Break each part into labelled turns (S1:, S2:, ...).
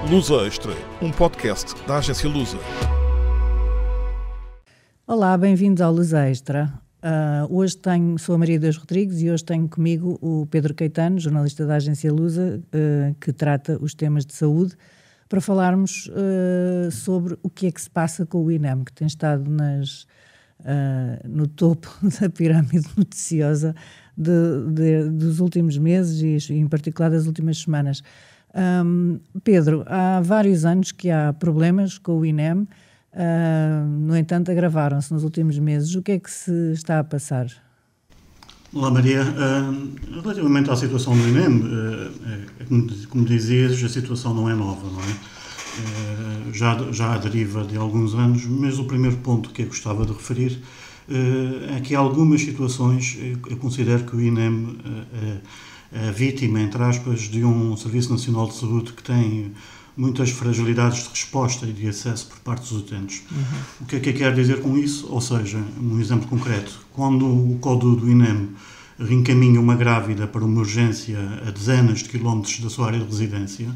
S1: Luz Extra, um podcast da agência Lusa.
S2: Olá, bem-vindos ao Luz Extra. Hoje sou a Maria Deus Rodrigues e hoje tenho comigo o Pedro Caetano, jornalista da agência Lusa, que trata os temas de saúde, para falarmos sobre o que é que se passa com o INEM, que tem estado no topo da pirâmide noticiosa dos últimos meses e em particular das últimas semanas. Pedro, há vários anos que há problemas com o INEM, no entanto agravaram-se nos últimos meses. O que é que se está a passar?
S3: Olá Maria, relativamente à situação do INEM, como dizias, a situação não é nova, não é? Já à deriva de alguns anos, mas o primeiro ponto que eu gostava de referir é que há algumas situações, eu considero que o INEM é vítima, entre aspas, de um Serviço Nacional de Saúde que tem muitas fragilidades de resposta e de acesso por parte dos utentes. O que é que eu quero dizer com isso? Ou seja, um exemplo concreto, quando o CODU do INEM reencaminha uma grávida para uma urgência a dezenas de quilómetros da sua área de residência,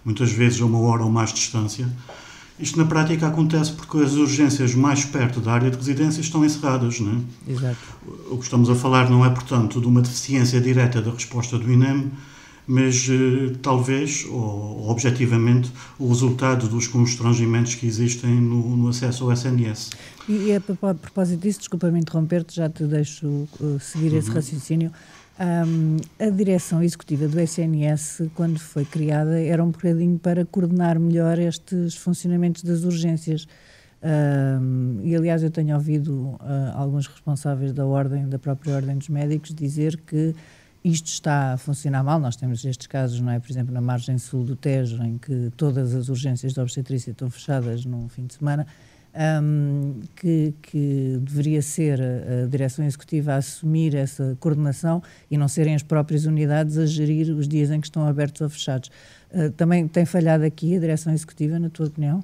S3: muitas vezes a 1 hora ou mais de distância, isto na prática acontece porque as urgências mais perto da área de residência estão encerradas, não é?
S2: Exato.
S3: O que estamos a falar não é, portanto, de uma deficiência direta da resposta do INEM, mas talvez, ou objetivamente, o resultado dos constrangimentos que existem no acesso ao SNS.
S2: E a propósito disso, desculpa-me interromper-te, já te deixo seguir esse raciocínio. A direção executiva do SNS, quando foi criada, era um bocadinho para coordenar melhor estes funcionamentos das urgências. E, aliás, eu tenho ouvido alguns responsáveis da própria Ordem dos Médicos dizer que isto está a funcionar mal. Nós temos estes casos, não é? Por exemplo, na margem sul do Tejo, em que todas as urgências de obstetrícia estão fechadas num fim de semana. Que deveria ser a direção executiva a assumir essa coordenação e não serem as próprias unidades a gerir os dias em que estão abertos ou fechados. Também tem falhado aqui a direção executiva, na tua opinião?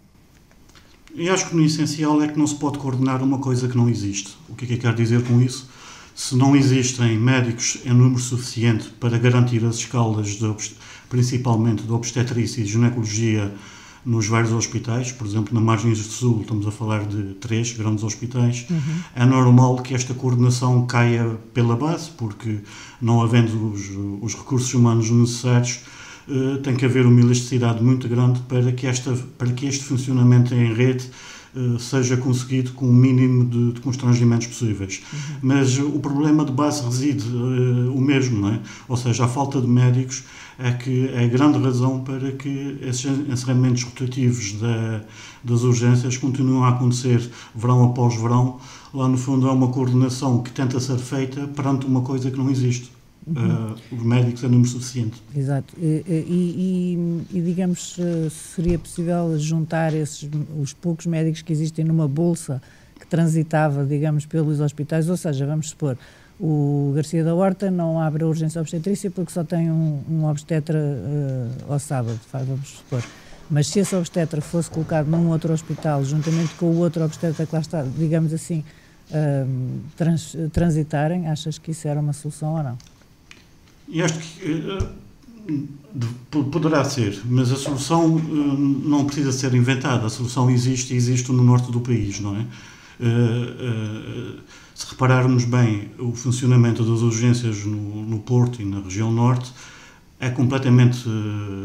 S3: Eu acho que o essencial é que não se pode coordenar uma coisa que não existe. O que é que eu quero dizer com isso? Se não existem médicos em número suficiente para garantir as escalas, principalmente de obstetrícia e ginecologia, nos vários hospitais, por exemplo, na Margem Sul estamos a falar de 3 grandes hospitais, é normal que esta coordenação caia pela base, porque não havendo os recursos humanos necessários, tem que haver uma elasticidade muito grande para que este funcionamento em rede seja conseguido com o mínimo de constrangimentos possíveis. Mas o problema de base reside o mesmo, não é? Ou seja, a falta de médicos é que é a grande razão para que esses encerramentos rotativos das urgências continuam a acontecer verão após verão. Lá, no fundo, há uma coordenação que tenta ser feita perante uma coisa que não existe. Os médicos é número suficiente.
S2: Exato. E digamos, seria possível juntar os poucos médicos que existem numa bolsa que transitava, digamos, pelos hospitais? Ou seja, vamos supor, o Garcia da Horta não abre a urgência obstetrícia porque só tem um obstetra ao sábado, vamos supor. Mas se esse obstetra fosse colocado num outro hospital, juntamente com o outro obstetra que lá está, digamos assim, transitarem, achas que isso era uma solução ou não?
S3: E acho que poderá ser, mas a solução não precisa ser inventada. A solução existe no norte do país, não é? Se repararmos bem, o funcionamento das urgências no Porto e na região norte é completamente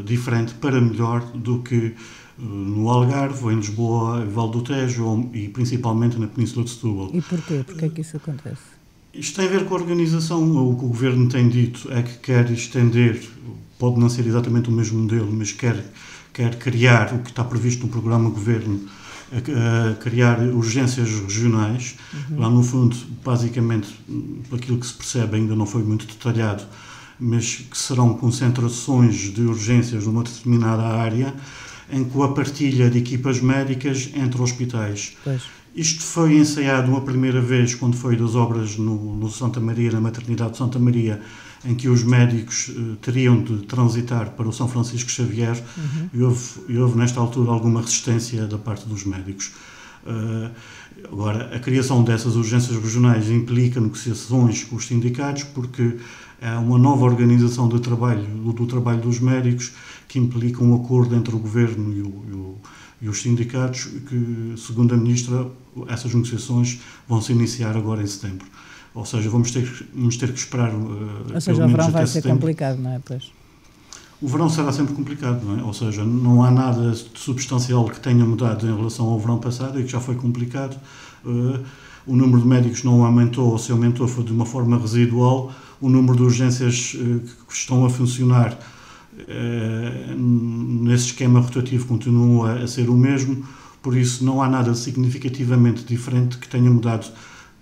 S3: diferente para melhor do que no Algarve, ou em Lisboa, Val do Tejo e principalmente na Península de Setúbal.
S2: E porquê? Porquê é que isso acontece?
S3: Isto tem a ver com a organização. O que o Governo tem dito é que quer estender, pode não ser exatamente o mesmo modelo, mas quer criar o que está previsto no programa Governo, criar urgências regionais. Lá no fundo, basicamente, aquilo que se percebe ainda não foi muito detalhado, mas que serão concentrações de urgências numa determinada área, em que a partilha de equipas médicas entre hospitais.
S2: Pois.
S3: Isto foi ensaiado uma primeira vez quando foi das obras no Santa Maria, na maternidade de Santa Maria, em que os médicos teriam de transitar para o São Francisco Xavier, e houve nesta altura alguma resistência da parte dos médicos. Agora, a criação dessas urgências regionais implica negociações com os sindicatos, porque É uma nova organização do trabalho dos médicos que implica um acordo entre o Governo e os sindicatos que, segundo a Ministra, essas negociações vão se iniciar agora em setembro. Ou seja, vamos ter que esperar
S2: ou seja, o verão vai ser complicado, não é? Pois.
S3: O verão será sempre complicado, não é? Ou seja, não há nada de substancial que tenha mudado em relação ao verão passado e que já foi complicado. O número de médicos não aumentou, ou se aumentou foi de uma forma residual. O número de urgências que estão a funcionar nesse esquema rotativo continua a ser o mesmo, por isso não há nada significativamente diferente que tenha mudado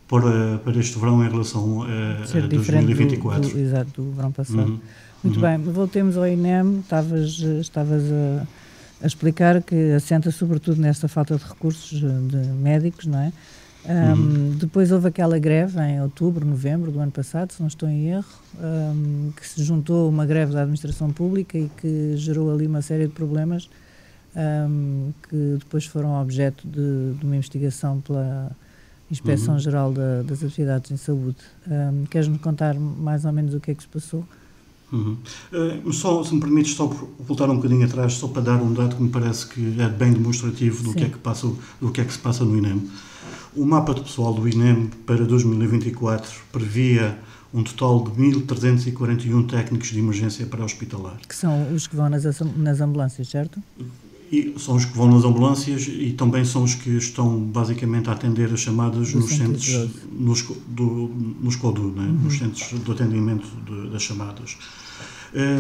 S3: para este verão em relação a 2024.
S2: Exato, do verão passado. Muito bem, voltemos ao INEM. Estavas a explicar que assenta sobretudo nesta falta de recursos de médicos, não é? Depois houve aquela greve em outubro, novembro do ano passado, se não estou em erro, que se juntou a uma greve da administração pública e que gerou ali uma série de problemas que depois foram objeto de uma investigação pela Inspeção-Geral das Atividades em Saúde. Queres-nos contar mais ou menos o que é que se passou?
S3: Só, se me permites, só voltar um bocadinho atrás, só para dar um dado que me parece que é bem demonstrativo do que é que se passa no INEM. O mapa de pessoal do INEM para 2024 previa um total de 1.341 técnicos de emergência pré-hospitalar.
S2: Que são os que vão nas ambulâncias, certo?
S3: E são os que vão nas ambulâncias e também são os que estão basicamente a atender as chamadas nos centros, nos CODU, né? Nos centros de atendimento das chamadas.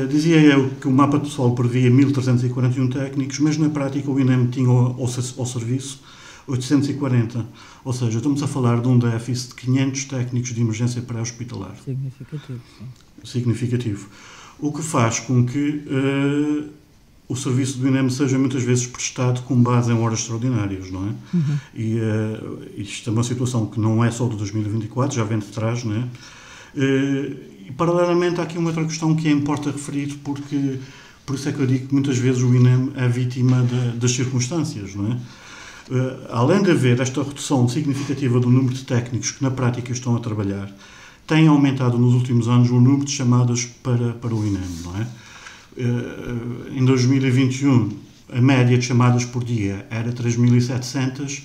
S3: Dizia eu que o mapa de pessoal previa 1.341 técnicos, mas na prática o INEM tinha ao serviço 840, ou seja, estamos a falar de um déficit de 500 técnicos de emergência pré-hospitalar.
S2: Significativo, sim.
S3: Significativo. O que faz com que o serviço do INEM seja muitas vezes prestado com base em horas extraordinárias, não é? E isto é uma situação que não é só de 2024, já vem de trás, não é? E paralelamente há aqui uma outra questão que importa referir, porque por isso é que eu digo que muitas vezes o INEM é vítima das circunstâncias, não é? Além de haver esta redução significativa do número de técnicos que na prática estão a trabalhar, tem aumentado nos últimos anos o número de chamadas para o INEM, não é? Em 2021 a média de chamadas por dia era 3.700,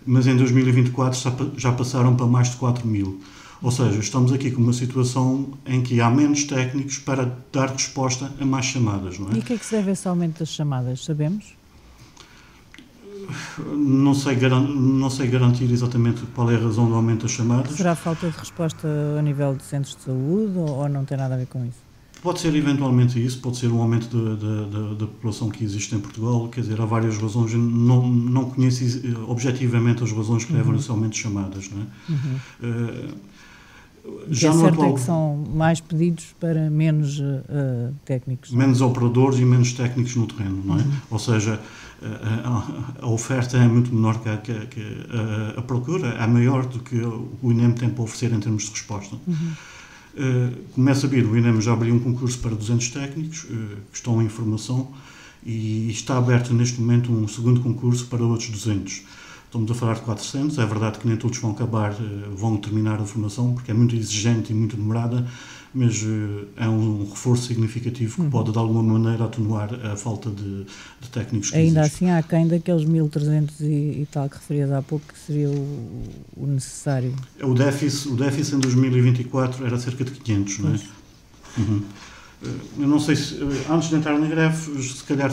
S3: mas em 2024 já passaram para mais de 4.000. Ou seja, estamos aqui com uma situação em que há menos técnicos para dar resposta a mais chamadas, não é?
S2: E o que é que se deve a esse aumento das chamadas, sabemos?
S3: Não sei garantir exatamente qual é a razão do aumento das chamadas.
S2: Será falta de resposta ao nível de centros de saúde ou não tem nada a ver com isso?
S3: Pode ser eventualmente isso, pode ser um aumento da população que existe em Portugal, quer dizer, há várias razões, não conheço objetivamente as razões que levam a esse aumento de chamadas, não é?
S2: Já no atual, é que são mais pedidos para menos técnicos.
S3: Menos operadores e menos técnicos no terreno, não é? Ou seja, a oferta é muito menor que a procura, é maior do que o INEM tem para oferecer em termos de resposta. Como é sabido, o INEM já abriu um concurso para 200 técnicos que estão em formação e está aberto neste momento um segundo concurso para outros 200. Estamos a falar de 400, é verdade que nem todos vão terminar a formação, porque é muito exigente e muito demorada, mas é um reforço significativo que pode, de alguma maneira, atenuar a falta de técnicos que
S2: ainda
S3: existe.
S2: Assim, há aquém daqueles 1.300 e tal que referias há pouco, que seria o necessário.
S3: O déficit em 2024 era cerca de 500, não é? Eu não sei se, antes de entrar na greve, se calhar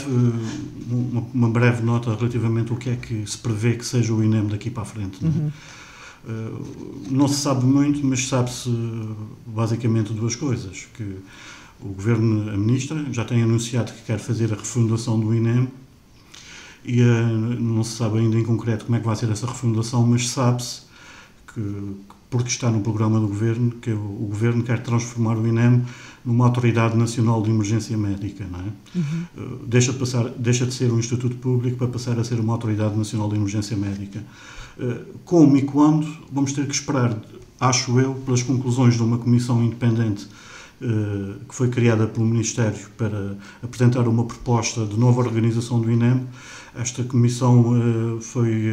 S3: uma breve nota relativamente ao que é que se prevê que seja o INEM daqui para a frente. Não é? Não se sabe muito, mas sabe-se basicamente duas coisas, que o Governo, a Ministra, já tem anunciado que quer fazer a refundação do INEM e não se sabe ainda em concreto como é que vai ser essa refundação, mas sabe-se que, porque está no programa do Governo, que o Governo quer transformar o INEM numa Autoridade Nacional de Emergência Médica, não é? Deixa de ser um Instituto Público para passar a ser uma Autoridade Nacional de Emergência Médica. Como e quando, vamos ter que esperar, acho eu, pelas conclusões de uma comissão independente que foi criada pelo Ministério para apresentar uma proposta de nova organização do INEM. Esta comissão foi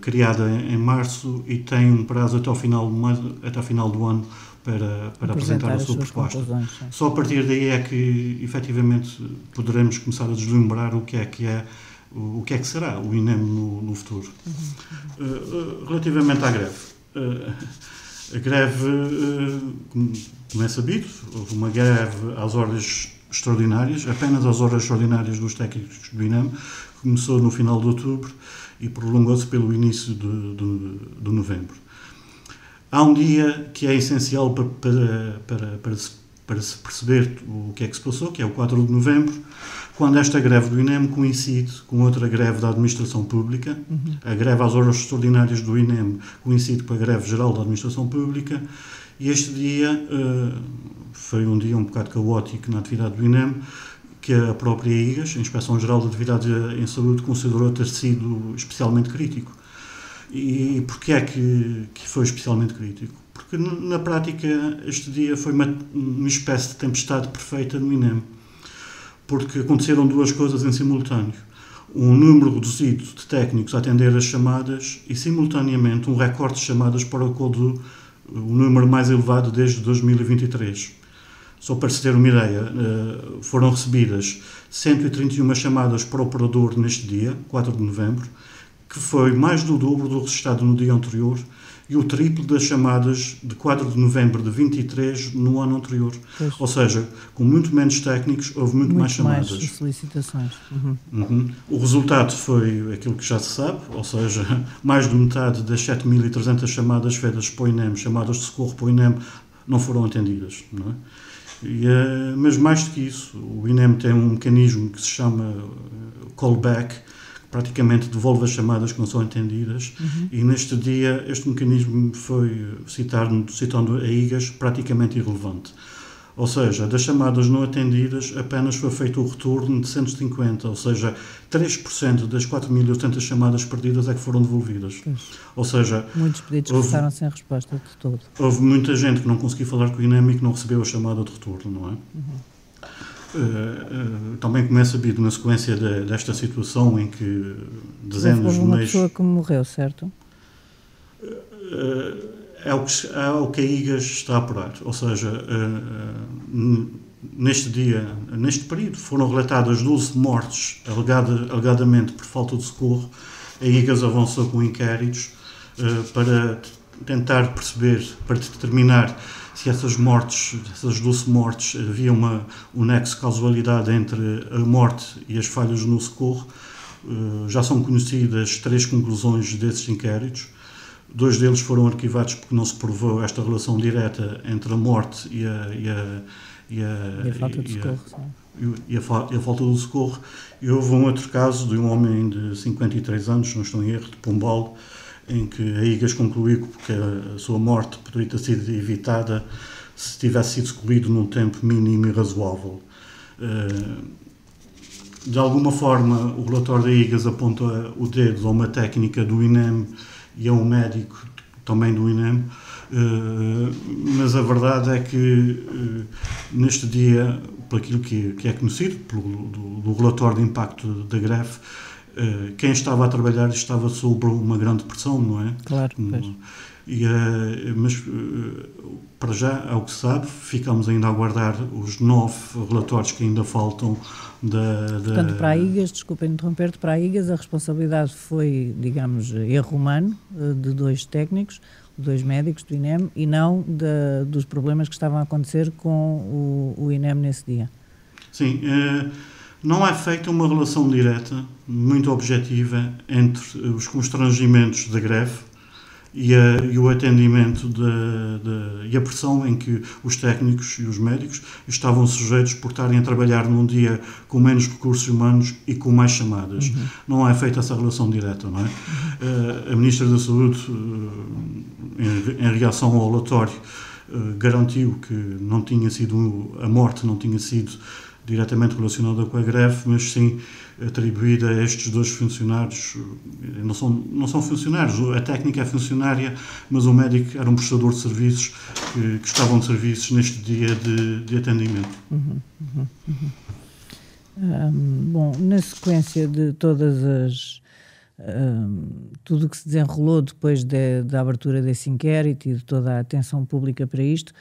S3: criada em março e tem um prazo até ao final do ano para apresentar a sua proposta. Só a partir daí é que, efetivamente, poderemos começar a deslumbrar o que é que será o INEM no futuro. Relativamente à greve. A greve, como é sabido, houve uma greve às horas extraordinárias, apenas às horas extraordinárias dos técnicos do INEM, começou no final de outubro e prolongou-se pelo início de novembro. Há um dia que é essencial para se perceber o que é que se passou, que é o 4 de novembro, quando esta greve do INEM coincide com outra greve da administração pública. A greve às horas extraordinárias do INEM coincide com a greve geral da administração pública, e este dia foi um dia um bocado caótico na atividade do INEM, que a própria IGAS, a Inspeção-Geral de Atividades em Saúde, considerou ter sido especialmente crítico. E porquê é que foi especialmente crítico? Porque, na prática, este dia foi uma espécie de tempestade perfeita no INEM. Porque aconteceram duas coisas em simultâneo. Um número reduzido de técnicos a atender as chamadas e, simultaneamente, um recorde de chamadas para o número mais elevado desde 2023. Só para se ter uma ideia, foram recebidas 131 chamadas para o operador neste dia, 4 de novembro, que foi mais do dobro do registrado no dia anterior e o triplo das chamadas de 4 de novembro de 23 no ano anterior. Pois. Ou seja, com muito menos técnicos, houve muito mais chamadas.
S2: Mais solicitações.
S3: O resultado foi aquilo que já se sabe, ou seja, mais de metade das 7.300 chamadas feitas para o INEM, chamadas de socorro para o INEM, não foram atendidas. Não é? Mas mais do que isso, o INEM tem um mecanismo que se chama callback, praticamente devolve as chamadas que não são atendidas, e neste dia este mecanismo foi, citando a IGAS, praticamente irrelevante. Ou seja, das chamadas não atendidas apenas foi feito o retorno de 150, ou seja, 3% das 4.800 chamadas perdidas é que foram devolvidas. Ou seja,
S2: muitos pedidos passaram sem resposta de todo.
S3: Houve muita gente que não conseguiu falar com o INEM e que não recebeu a chamada de retorno, não é? Também, como é sabido, na sequência desta situação em que dezenas de
S2: uma pessoa que morreu, certo?
S3: É o que a IGAS está a apurar. Ou seja, neste período, foram relatadas 12 mortes, alegadamente por falta de socorro. A IGAS avançou com inquéritos para tentar perceber, para determinar se essas 12 mortes, havia um nexo de causalidade entre a morte e as falhas no socorro. Já são conhecidas 3 conclusões desses inquéritos. 2 deles foram arquivados porque não se provou esta relação direta entre a morte e a falta de socorro. E a falta do socorro. E houve um outro caso de um homem de 53 anos, não estou em erro, de Pombal, em que a IGAS concluiu que a sua morte poderia ter sido evitada se tivesse sido escolhido num tempo mínimo e razoável. De alguma forma, o relatório da IGAS aponta o dedo a uma técnica do INEM e a um médico também do INEM, mas a verdade é que neste dia, por aquilo que é conhecido, do relatório de impacto da greve, quem estava a trabalhar estava sob uma grande pressão, não é?
S2: Claro, pois.
S3: Mas, para já, ao que se sabe, ficamos ainda a aguardar os 9 relatórios que ainda faltam
S2: Portanto, para a IGAS, desculpa interromper-te, para a IGAS a responsabilidade foi, digamos, erro humano de 2 técnicos, 2 médicos do INEM, e não dos problemas que estavam a acontecer com o INEM nesse dia.
S3: Sim, não é feita uma relação direta, muito objetiva, entre os constrangimentos da greve e o atendimento e a pressão em que os técnicos e os médicos estavam sujeitos por estarem a trabalhar num dia com menos recursos humanos e com mais chamadas. Não é feita essa relação direta, não é? A Ministra da Saúde, em reação ao relatório, garantiu que a morte não tinha sido diretamente relacionada com a greve, mas sim atribuída a estes 2 funcionários. Não são funcionários, a técnica é funcionária, mas o médico era um prestador de serviços que estavam de serviços neste dia de atendimento.
S2: Bom, na sequência de todas tudo o que se desenrolou depois da abertura desse inquérito e de toda a atenção pública para isto.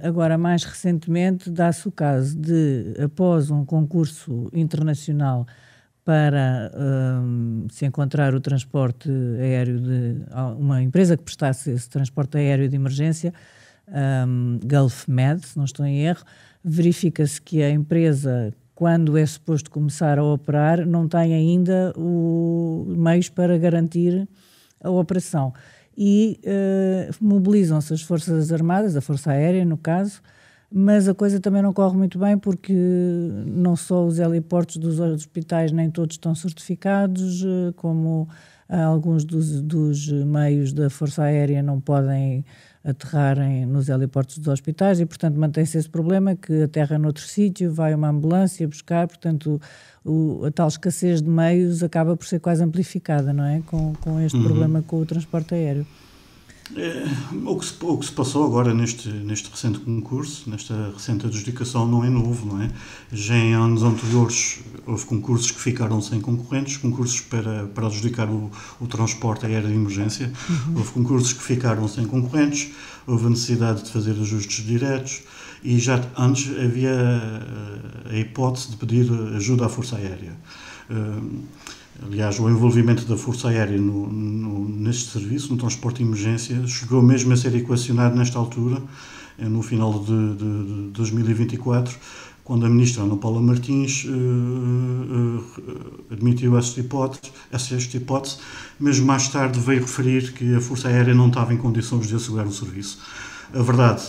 S2: Agora, mais recentemente, dá-se o caso de, após um concurso internacional para se encontrar o transporte aéreo de uma empresa que prestasse esse transporte aéreo de emergência, Gulf Med, se não estou em erro, verifica-se que a empresa, quando é suposto começar a operar, não tem ainda os meios para garantir a operação. E mobilizam-se as Forças Armadas, a Força Aérea, no caso, mas a coisa também não corre muito bem porque não só os heliportos dos hospitais nem todos estão certificados, como alguns dos meios da Força Aérea não podem aterrarem nos heliportos dos hospitais e, portanto, mantém-se esse problema que aterra noutro sítio, vai uma ambulância buscar, portanto, a tal escassez de meios acaba por ser quase amplificada, não é? Com este problema com o transporte aéreo.
S3: O que se passou agora neste recente concurso, nesta recente adjudicação, não é novo, não é? Já em anos anteriores houve concursos que ficaram sem concorrentes, concursos para adjudicar o transporte aéreo de emergência, houve concursos que ficaram sem concorrentes, houve a necessidade de fazer ajustes diretos e já antes havia a hipótese de pedir ajuda à Força Aérea. Aliás, o envolvimento da Força Aérea neste serviço, no transporte de emergência, chegou mesmo a ser equacionado nesta altura, no final de 2024, quando a ministra Ana Paula Martins admitiu esta hipótese, mas mais tarde veio referir que a Força Aérea não estava em condições de assegurar o serviço. A verdade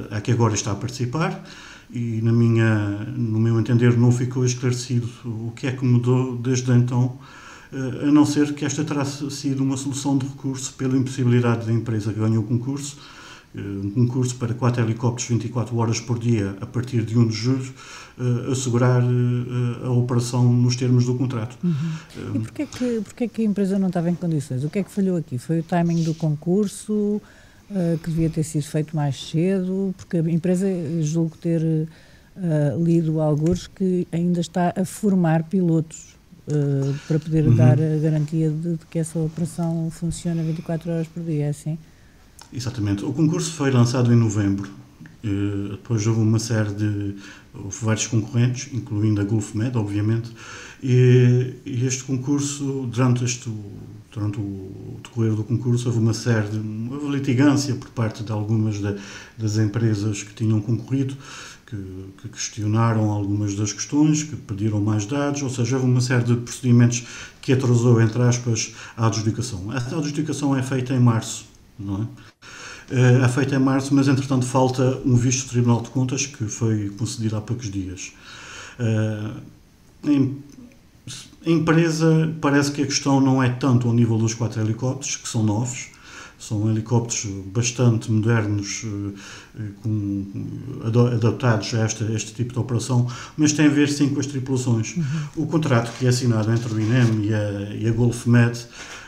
S3: é que agora está a participar e, no meu entender, não ficou esclarecido o que é que mudou desde então, a não ser que esta terá sido uma solução de recurso pela impossibilidade da empresa que ganhou o concurso, um concurso para 4 helicópteros 24 horas por dia a partir de 1 de julho, assegurar a operação nos termos do contrato.
S2: E porquê que a empresa não estava em condições? O que é que falhou aqui? Foi o timing do concurso, que devia ter sido feito mais cedo? Porque a empresa, julgo ter lido algures que ainda está a formar pilotos para poder dar a garantia de que essa operação funciona 24 horas por dia, é assim?
S3: Exatamente. O concurso foi lançado em novembro. Depois houve vários concorrentes, incluindo a Gulf Med, obviamente, e este concurso, durante o decorrer do concurso, houve litigância por parte de algumas das empresas que tinham concorrido, que questionaram algumas das questões, que pediram mais dados, ou seja, houve uma série de procedimentos que atrasou, entre aspas, a adjudicação. Esta adjudicação é feita em março, não é? É feita em março, mas entretanto falta um visto do Tribunal de Contas que foi concedido há poucos dias. A empresa, parece que a questão não é tanto ao nível dos 4 helicópteros, que são novos, são helicópteros bastante modernos, adaptados a este tipo de operação, mas tem a ver sim com as tripulações. O contrato que é assinado entre o INEM e a Gulf Med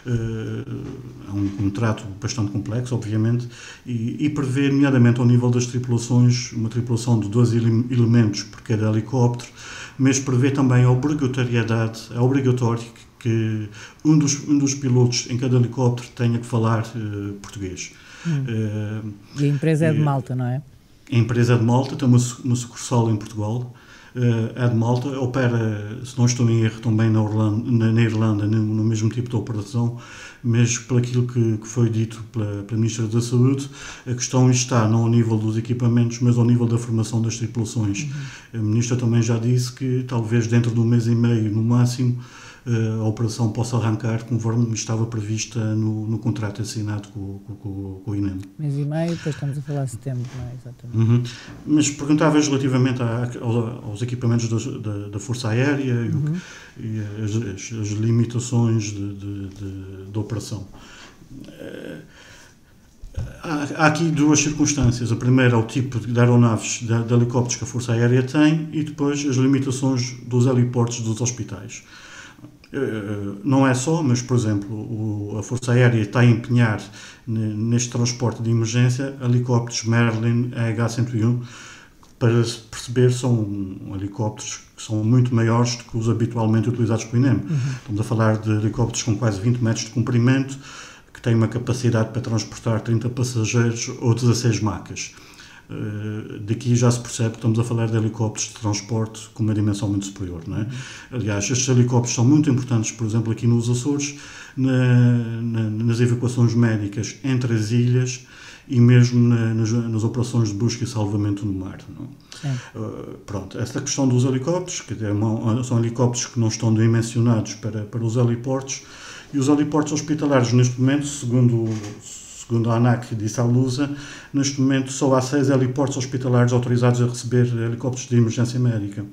S3: é um contrato bastante complexo, obviamente, e prevê, nomeadamente ao nível das tripulações, uma tripulação de 12 elementos por cada helicóptero, mas prevê também a obrigatoriedade, é obrigatório que um dos pilotos em cada helicóptero tenha que falar português.
S2: E a empresa é de Malta, não é?
S3: A empresa é de Malta, tem uma sucursal em Portugal, é de Malta, opera, se não estou em erro, também na Irlanda, no mesmo tipo de operação, mas pelo aquilo que foi dito pela Ministra da Saúde, a questão está não ao nível dos equipamentos, mas ao nível da formação das tripulações. A Ministra também já disse que talvez dentro de um mês e meio, no máximo, a operação possa arrancar conforme estava prevista no contrato assinado com o INEM.
S2: Mês e meio, depois estamos a falar de setembro, não é? Exatamente.
S3: Mas perguntavas relativamente aos equipamentos da Força Aérea e as limitações de operação. Há aqui duas circunstâncias. A primeira é o tipo de aeronaves de helicópteros que a Força Aérea tem e depois as limitações dos heliportos dos hospitais. Não é só, mas, por exemplo, a Força Aérea está a empenhar neste transporte de emergência helicópteros Merlin EH-101 para se perceber, são helicópteros que são muito maiores do que os habitualmente utilizados pelo INEM. Estamos a falar de helicópteros com quase 20 metros de comprimento, que têm uma capacidade para transportar 30 passageiros ou 16 macas. Daqui já se percebe que estamos a falar de helicópteros de transporte com uma dimensão muito superior, não é? Aliás, estes helicópteros são muito importantes, por exemplo, aqui nos Açores, nas evacuações médicas entre as ilhas e mesmo nas operações de busca e salvamento no mar. Não? Pronto, esta questão dos helicópteros, que são helicópteros que não estão dimensionados para os heliportos, e os heliportos hospitalares, neste momento, segundo a ANAC disse à Lusa, neste momento só há 6 heliportos hospitalares autorizados a receber helicópteros de emergência médica,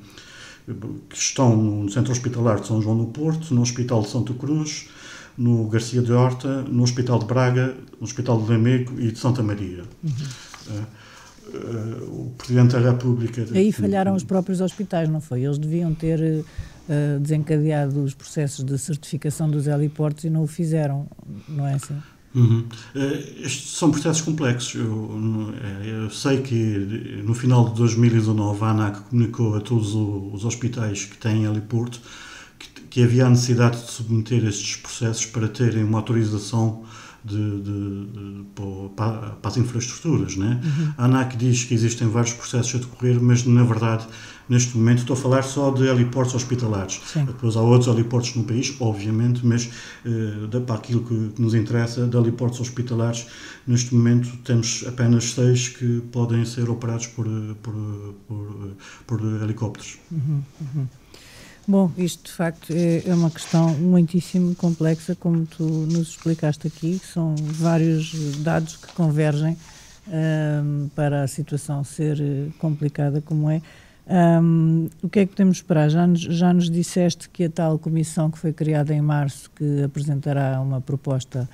S3: que estão no Centro Hospitalar de São João do Porto, no Hospital de Santa Cruz, no Garcia de Horta, no Hospital de Braga, no Hospital de Lamego e de Santa Maria. O Presidente da República...
S2: Aí falharam os próprios hospitais, não foi? Eles deviam ter desencadeado os processos de certificação dos heliportos e não o fizeram, não é assim?
S3: Estes são processos complexos. Eu sei que no final de 2019 a ANAC comunicou a todos os hospitais que têm heliporto que havia a necessidade de submeter estes processos para terem uma autorização para as infraestruturas, né? A ANAC diz que existem vários processos a decorrer, mas na verdade neste momento estou a falar só de heliportos hospitalares. Sim. Depois há outros heliportos no país, obviamente, mas para aquilo que nos interessa, de heliportos hospitalares, neste momento temos apenas 6 que podem ser operados por helicópteros.
S2: Bom, isto de facto é uma questão muitíssimo complexa, como tu nos explicaste aqui, são vários dados que convergem para a situação ser complicada como é. O que é que podemos esperar? Já nos disseste que a tal comissão que foi criada em março, que apresentará uma proposta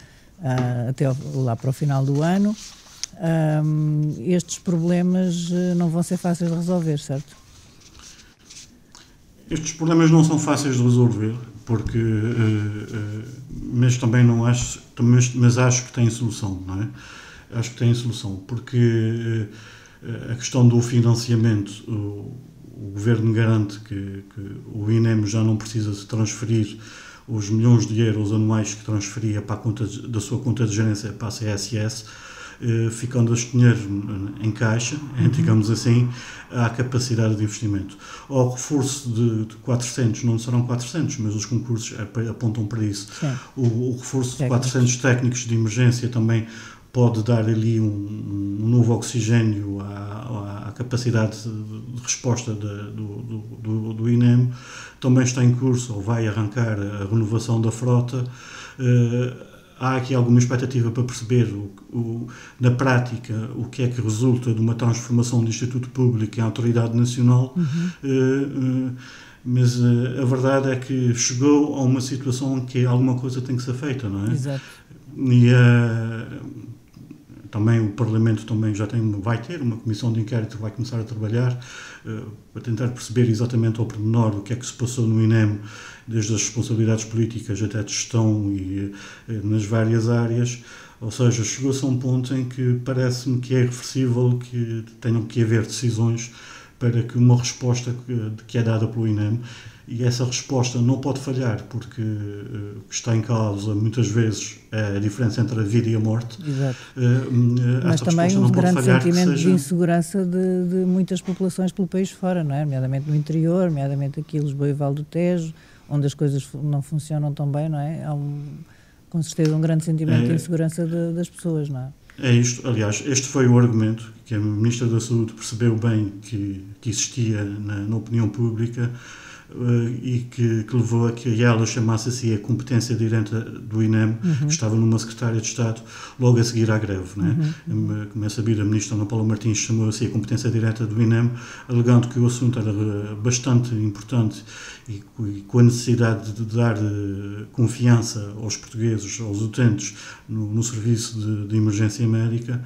S2: até lá para o final do ano. Estes problemas não vão ser fáceis de resolver, certo?
S3: Estes problemas não são fáceis de resolver, porque, mas também não acho, mas acho que têm solução, não é? Acho que têm solução, porque a questão do financiamento, o Governo garante que o INEM já não precisa de transferir os milhões de euros anuais que transferia para a conta da sua conta de gerência para a CSS, ficando este dinheiro em caixa, digamos assim, à capacidade de investimento. Ao reforço de 400, não serão 400, mas os concursos apontam para isso. O reforço de 400 técnicos de emergência também pode dar ali um novo oxigênio à capacidade de resposta do INEM. Também está em curso, ou vai arrancar, a renovação da frota. Há aqui alguma expectativa para perceber na prática o que é que resulta de uma transformação do Instituto Público em Autoridade Nacional, mas a verdade é que chegou a uma situação em que alguma coisa tem que ser feita, não é?
S2: Exato.
S3: E também o Parlamento também vai ter uma comissão de inquérito que vai começar a trabalhar para tentar perceber exatamente ao pormenor o que é que se passou no INEM, desde as responsabilidades políticas até de gestão e nas várias áreas. Ou seja, chegou-se a um ponto em que parece-me que é irreversível que tenham que haver decisões para que uma resposta que é dada pelo INEM, e essa resposta não pode falhar, porque o que está em causa muitas vezes é a diferença entre a vida e a morte.
S2: Exato. Mas também um grande sentimento de insegurança de muitas populações pelo país fora, não é? Nomeadamente no interior, nomeadamente aqui em Lisboa e Val do Tejo, onde as coisas não funcionam tão bem, não é? Há com certeza um grande sentimento de insegurança das pessoas, não é?
S3: É isto, aliás, este foi o argumento que a Ministra da Saúde percebeu bem que existia na opinião pública, e que levou a que ela chamasse assim a competência direta do INEM, que estava numa secretária de Estado, logo a seguir à greve. Né? Como é sabido, a Ministra Ana Paula Martins chamou assim a competência direta do INEM, alegando que o assunto era bastante importante e com a necessidade de dar confiança aos portugueses, aos utentes, no serviço de emergência médica,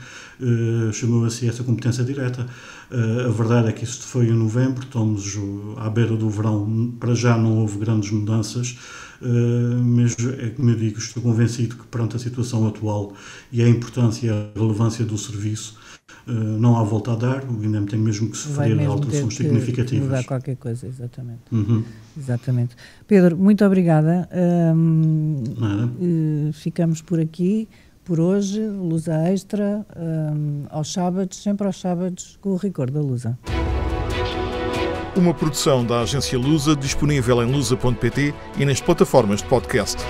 S3: chamou assim essa competência direta. A verdade é que isso foi em novembro, estamos à beira do verão, para já não houve grandes mudanças, mas é como eu digo, estou convencido que perante a situação atual e a importância e a relevância do serviço, Não há volta a dar, o INEM tem mesmo que sofrer alterações significativas.
S2: Mudar qualquer coisa, exatamente. Exatamente. Pedro, muito obrigada. Ficamos por aqui, por hoje. Lusa Extra, aos sábados, sempre aos sábados, com o Rigor da Lusa.
S1: Uma produção da agência Lusa, disponível em lusa.pt e nas plataformas de podcast.